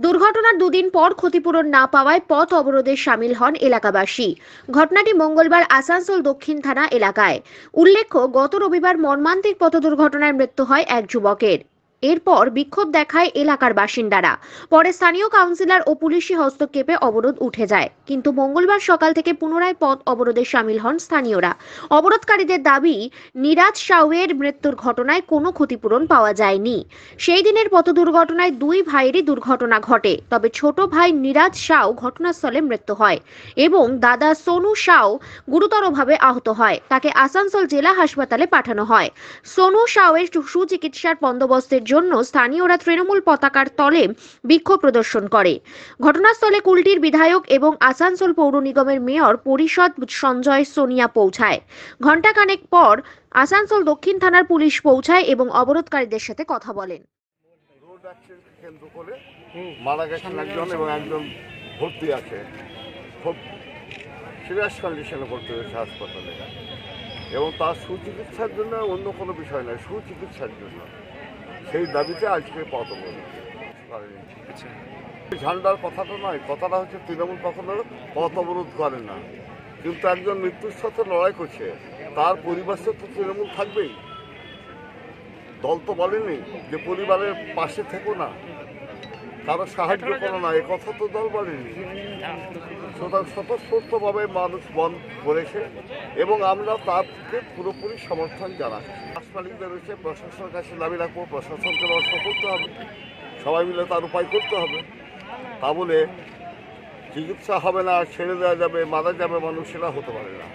দুর্ঘটনার দুদিন পর ক্ষতিপূরণ না পাওয়ায় পথ অবরোধে সামিল হন এলাকাবাসী। ঘটনাটি মঙ্গলবার আসানসোল দক্ষিণ থানা এলাকায়। উল্লেখ্য, গত রবিবার মর্মান্তিক পথ দুর্ঘটনায় মৃত্যু হয় এক যুবকের। এরপর বিক্ষোভ দেখায় এলাকার বাসিন্দারা। পরে স্থানীয় কাউন্সিলর ও পুলিশি হস্তক্ষেপে অবরোধ উঠে যায়, কিন্তু মঙ্গলবার সকাল থেকে পুনরায় পথ অবরোধে সামিল হন স্থানীয়রা। অবরোধকারীদের দাবি, নিরাজ সাউয়ের মৃত্যুর ঘটনায় কোনো ক্ষতিপূরণ পাওয়া যায়নি। সেই দিনের পথ দুর্ঘটনায় দুই ভাইয়েরই দুর্ঘটনা ঘটে, তবে ছোট ভাই নিরাজ সাউ ঘটনাস্থলে মৃত্যু হয় এবং দাদা সোনু সাউ গুরুতরভাবে আহত হয়। তাকে আসানসোল জেলা হাসপাতালে পাঠানো হয়। সোনু সাউয়ের সুচিকিৎসার বন্দোবস্তের জন্য স্থানীয়রা তৃণমূল পতাকার তলে বিক্ষোভ প্রদর্শন করে। ঘটনাস্থলে কুলটির বিধায়ক এবং আসানসোল পৌর নিগমের মেয়র পরিষদ সঞ্জয় সোনিয়া পৌঁছায়। ঘণ্টাখানেক পর আসানসোল দক্ষিণ থানার পুলিশ পৌঁছায় এবং অবরোধকারীদের সাথে কথা বলেন। রোড অ্যাক্সিডেন্ট কেন্দ্র করে মারা গেছেন একজন এবং একজন ভর্তি আছে, খুব সিরিয়াস কন্ডিশনে ভর্তি হয়েছে হাসপাতালে, এবং তার সুচিকিৎসার জন্য অন্য কোনো বিষয় নয়, সুচিকিৎসার জন্য। সেই দাবিতে আজকে পথ অবরোধ। ঝান্ডার কথাটা নয়, কথাটা হচ্ছে তৃণমূল কখনো পথ অবরোধ করে না, কিন্তু একজন মৃত্যুর সাথে লড়াই করছে, তার পরিবেশে তো তৃণমূল থাকবেই। দল তো বলেনি যে পরিবারের পাশে থেকো না, কারো সাহায্য করো না, এ কথা তো দল বলেনি। সুতরাং স্বতঃস্ফূর্তভাবে মানুষ বন্ধ করেছে এবং আমরা তাকে পুরোপুরি সমর্থন জানাচ্ছি। বাস মালিকদের রয়েছে, প্রশাসনের কাছে দাবি রাখবো, প্রশাসনকে ব্যবস্থা করতে হবে, সবাই মিলে তার উপায় করতে হবে। তা বলে চিকিৎসা হবে না, ছেড়ে দেওয়া যাবে, মারা যাবে মানুষ, সেটা হতে পারে না।